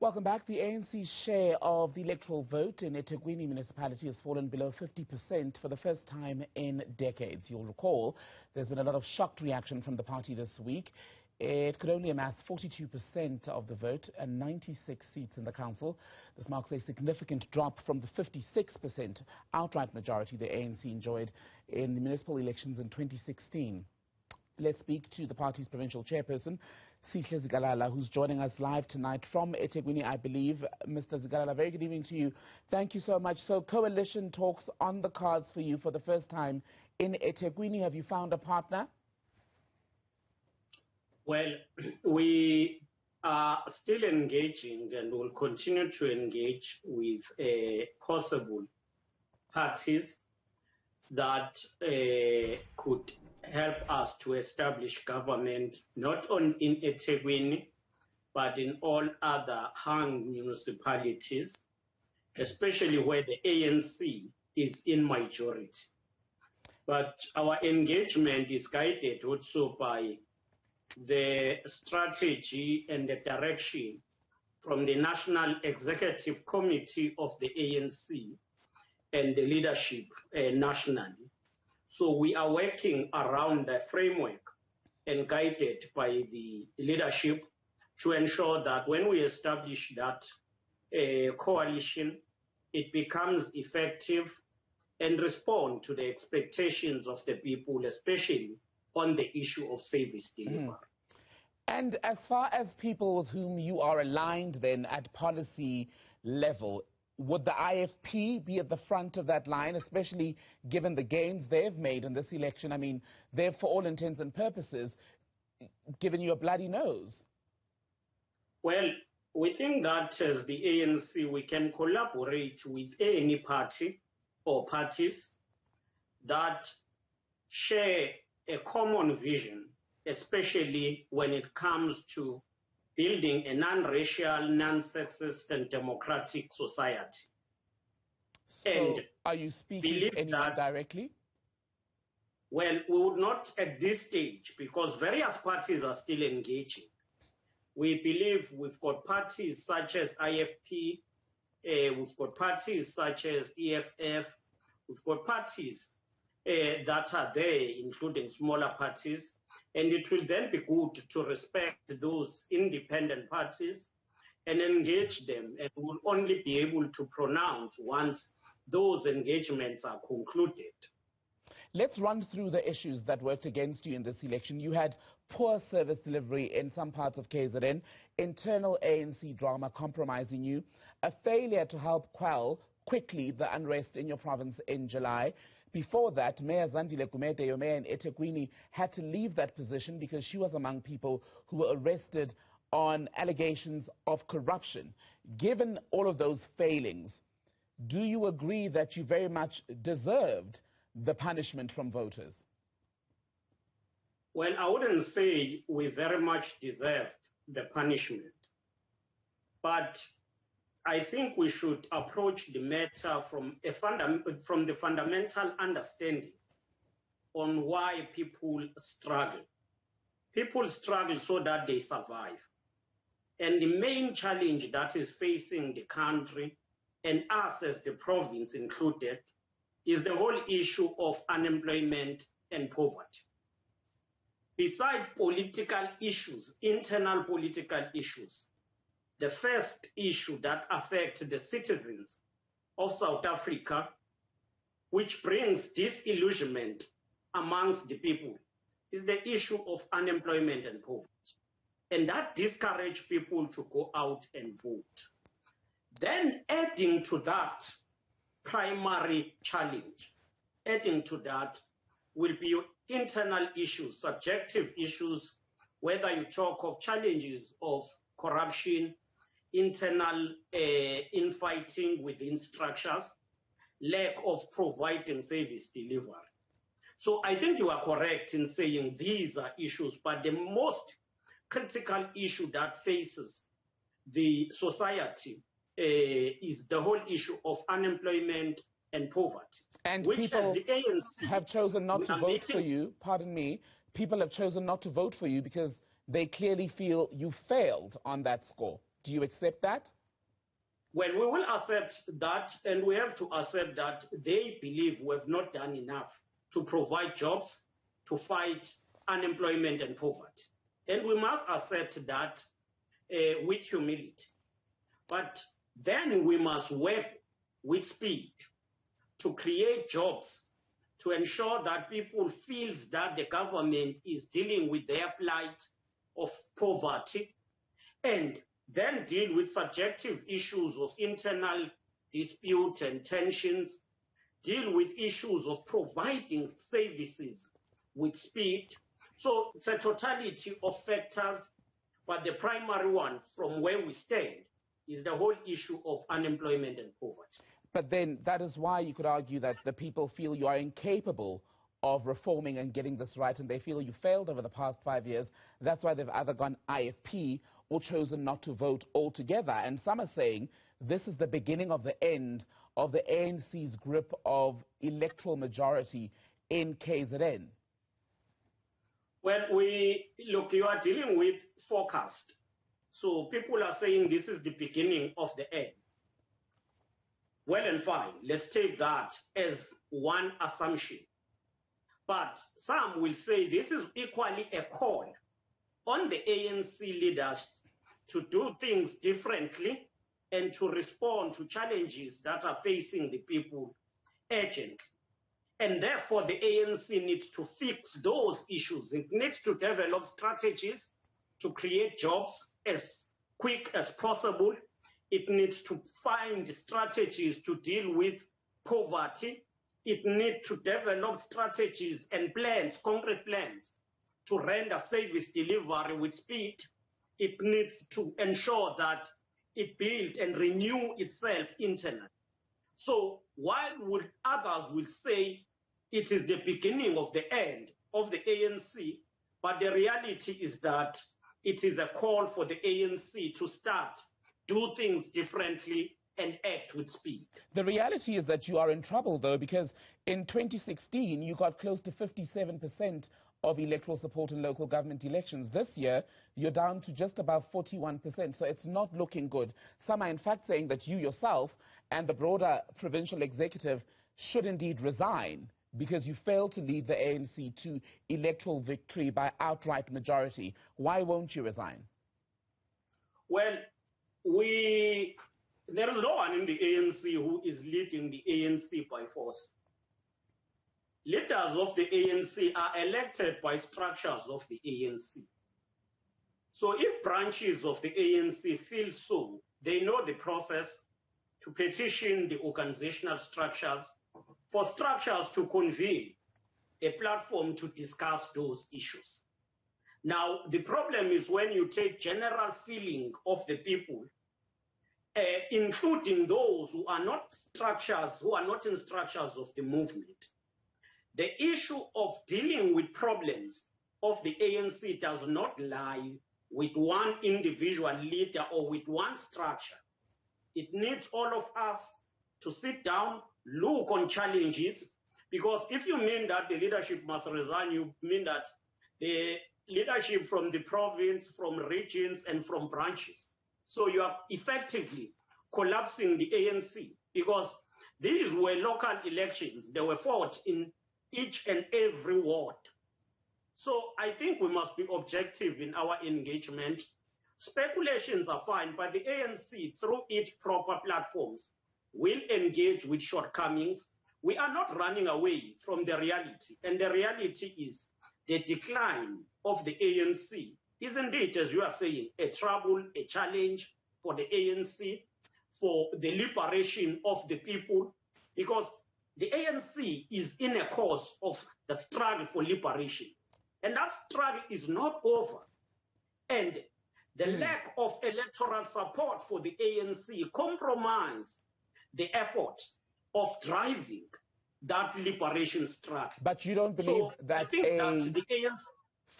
Welcome back. The ANC's share of the electoral vote in eThekwini Municipality has fallen below 50% for the first time in decades. You'll recall there's been a lot of shocked reaction from the party this week. It could only amass 42% of the vote and 96 seats in the council. This marks a significant drop from the 56% outright majority the ANC enjoyed in the municipal elections in 2016. Let's speak to the party's provincial chairperson, Sihle Zikalala, who's joining us live tonight from eThekwini, I believe. Mr. Zikalala, very good evening to you. Thank you so much. So coalition talks on the cards for you for the first time in eThekwini. Have you found a partner? Well, we are still engaging and will continue to engage with possible parties that could help us to establish government not only in eThekwini but in all other hung municipalities, especially where the ANC is in majority. But our engagement is guided also by the strategy and the direction from the National Executive Committee of the ANC and the leadership nationally. So we are working around the framework and guided by the leadership to ensure that when we establish that coalition, it becomes effective and respond to the expectations of the people, especially on the issue of service delivery. And as far as people with whom you are aligned then at policy level, would the IFP be at the front of that line, especially given the gains they've made in this election? I mean, they've, for all intents and purposes, given you a bloody nose. Well, we think that as the ANC, we can collaborate with any party or parties that share a common vision, especially when it comes to building a non-racial, non-sexist and democratic society. So and are you speaking to anyone directly? Well, we would not at this stage, because various parties are still engaging. We believe we've got parties such as IFP, we've got parties such as EFF, we've got parties that are there, including smaller parties, and it will then be good to respect those independent parties and engage them, and we'll only be able to pronounce once those engagements are concluded. Let's run through the issues that worked against you in this election. You had poor service delivery in some parts of KZN, internal ANC drama compromising you, a failure to help quell quickly the unrest in your province in July. Before that, Mayor Zandile Gumede, your mayor in eThekwini, had to leave that position because she was among people who were arrested on allegations of corruption. Given all of those failings, do you agree that you very much deserved the punishment from voters? Well, I wouldn't say we very much deserved the punishment, but I think we should approach the matter from the fundamental understanding on why people struggle. People struggle so that they survive. And the main challenge that is facing the country, and us as the province included, is the whole issue of unemployment and poverty. Besides political issues, internal political issues, the first issue that affects the citizens of South Africa, which brings disillusionment amongst the people, is the issue of unemployment and poverty. And that discourages people to go out and vote. Then adding to that primary challenge, adding to that will be internal issues, subjective issues, whether you talk of challenges of corruption, internal infighting within structures, lack of providing service delivery. So I think you are correct in saying these are issues, but the most critical issue that faces the society is the whole issue of unemployment and poverty. And which people as the ANC have chosen not to vote for you, pardon me, people have chosen not to vote for you because they clearly feel you failed on that score. Do you accept that? Well, we will accept that, and we have to accept that they believe we have not done enough to provide jobs, to fight unemployment and poverty. And we must accept that with humility. But then we must work with speed to create jobs, to ensure that people feel that the government is dealing with their plight of poverty, and then deal with subjective issues of internal disputes and tensions, deal with issues of providing services with speed. So it's a totality of factors, but the primary one from where we stand is the whole issue of unemployment and poverty. But then that is why you could argue that the people feel you are incapable of reforming and getting this right, and they feel you failed over the past 5 years. That's why they've either gone IFP or chosen not to vote altogether. And some are saying this is the beginning of the end of the ANC's grip of electoral majority in KZN. Well, you are dealing with forecast. So people are saying this is the beginning of the end. Well and fine, let's take that as one assumption. But some will say this is equally a call on the ANC leaders to do things differently and to respond to challenges that are facing the people urgently. And therefore, the ANC needs to fix those issues. It needs to develop strategies to create jobs as quick as possible. It needs to find strategies to deal with poverty. It needs to develop strategies and plans, concrete plans, to render service delivery with speed. It needs to ensure that it builds and renew itself internally. So while others will say it is the beginning of the end of the ANC, but the reality is that it is a call for the ANC to start, do things differently, and act with speed. The reality is that you are in trouble, though, because in 2016, you got close to 57% of electoral support in local government elections. This year, you're down to just about 41%, so it's not looking good. Some are, in fact, saying that you yourself and the broader provincial executive should indeed resign because you failed to lead the ANC to electoral victory by outright majority. Why won't you resign? Well, there is no one in the ANC who is leading the ANC by force. Leaders of the ANC are elected by structures of the ANC. So if branches of the ANC feel so, they know the process to petition the organizational structures for structures to convene a platform to discuss those issues. Now, the problem is when you take general feeling of the people, including those who are not in structures of the movement. The issue of dealing with problems of the ANC does not lie with one individual leader or with one structure. It needs all of us to sit down, look on challenges, because if you mean that the leadership must resign, you mean that the leadership from the province, from regions, and from branches. So you are effectively collapsing the ANC, because these were local elections. They were fought in each and every ward. So I think we must be objective in our engagement. Speculations are fine, but the ANC, through its proper platforms, will engage with shortcomings. We are not running away from the reality, and the reality is the decline of the ANC is indeed, as you are saying, a trouble, a challenge for the ANC, for the liberation of the people, because the ANC is in a course of the struggle for liberation. And that struggle is not over. And the lack of electoral support for the ANC compromises the effort of driving that liberation struggle. But you don't believe that the ANC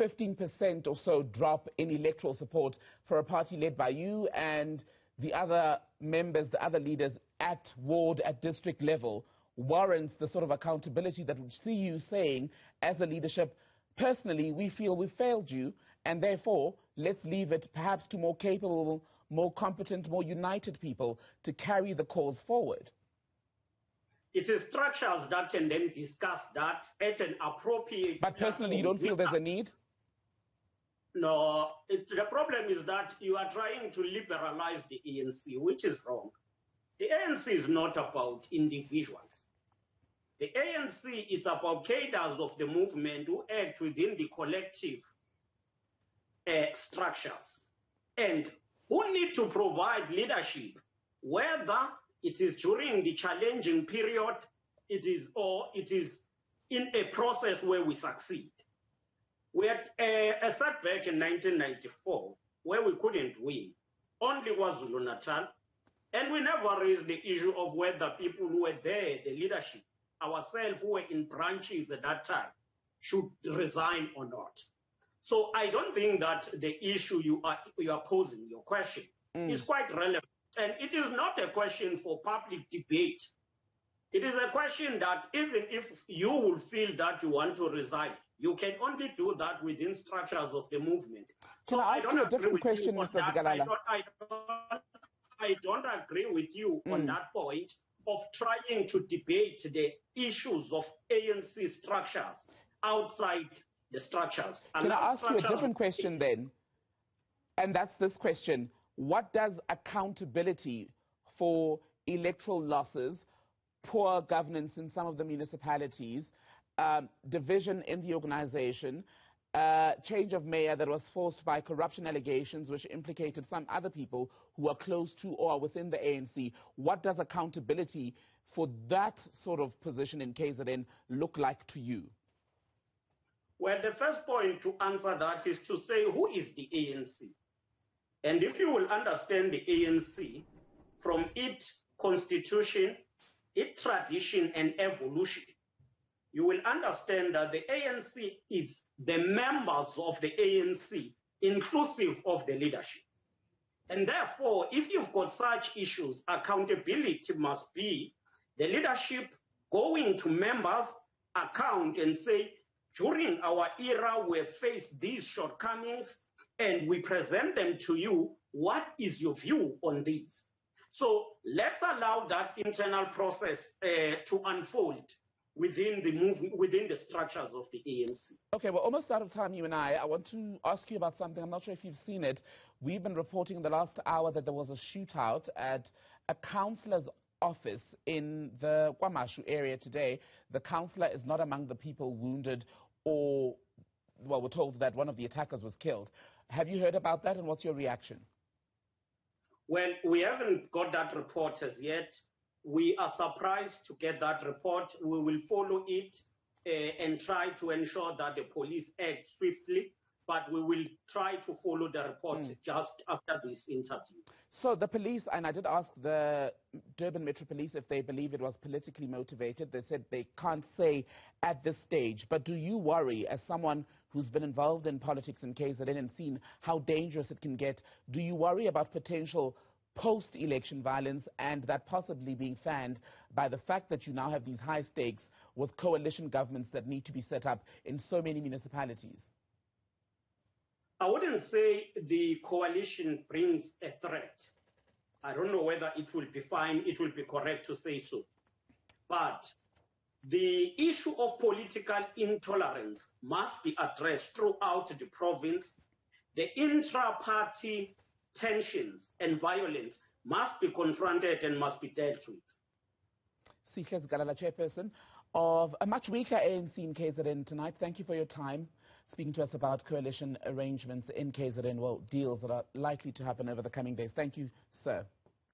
15% or so drop in electoral support for a party led by you and the other members, the other leaders at ward, at district level, warrants the sort of accountability that would see you saying, as a leadership, personally, we feel we failed you, and therefore, let's leave it perhaps to more capable, more competent, more united people to carry the cause forward? It is structures that can then discuss that at an appropriate... But personally, you don't feel there's a need? No. The problem is that you are trying to liberalize the ANC, which is wrong. The ANC is not about individuals. The ANC is about cadres of the movement who act within the collective structures and who need to provide leadership, whether it is during the challenging period, or it is in a process where we succeed. We had a setback in 1994 where we couldn't win, only KwaZulu-Natal, and we never raised the issue of whether people who were there, the leadership, ourselves who were in branches at that time, should resign or not. So I don't think that the issue you are posing, your question, is quite relevant. And it is not a question for public debate. It is a question that even if you will feel that you want to resign, you can only do that within structures of the movement. Can I ask you a different question, Mr. Zikalala? I don't agree with you on that point of trying to debate the issues of ANC structures outside the structures. Can I ask you a different question then? And that's this question. What does accountability for electoral losses, poor governance in some of the municipalities, division in the organization, change of mayor that was forced by corruption allegations which implicated some other people who are close to or within the ANC, what does accountability for that sort of position in KZN look like to you? Well, the first point to answer that is to say, who is the ANC? And if you will understand the ANC from its constitution, its tradition and evolution, you will understand that the ANC is the members of the ANC, inclusive of the leadership. And therefore, if you've got such issues, accountability must be the leadership going to members' account and say, during our era, we have faced these shortcomings, and we present them to you. What is your view on these? So let's allow that internal process to unfold within the movement, within the structures of the ANC. Okay, we're almost out of time, you and I. I want to ask you about something. I'm not sure if you've seen it. We've been reporting in the last hour that there was a shootout at a councillor's office in the KwaMashu area today. The councillor is not among the people wounded or, well, we're told that one of the attackers was killed. Have you heard about that, and what's your reaction? Well, we haven't got that report as yet. We are surprised to get that report. We will follow it and try to ensure that the police act swiftly, but we will try to follow the report just after this interview. So the police, and I did ask the Durban Metro Police if they believe it was politically motivated. They said they can't say at this stage. But do you worry, as someone who's been involved in politics in KZN and seen how dangerous it can get, do you worry about potential post-election violence and that possibly being fanned by the fact that you now have these high stakes with coalition governments that need to be set up in so many municipalities? I wouldn't say the coalition brings a threat. I don't know whether it will be fine, it will be correct to say so. But the issue of political intolerance must be addressed throughout the province. The intra-party tensions and violence must be confronted and must be dealt with. Sihle Zikalala, chairperson of a much weaker ANC in KZN tonight. Thank you for your time, speaking to us about coalition arrangements in KZN, well, deals that are likely to happen over the coming days. Thank you, sir.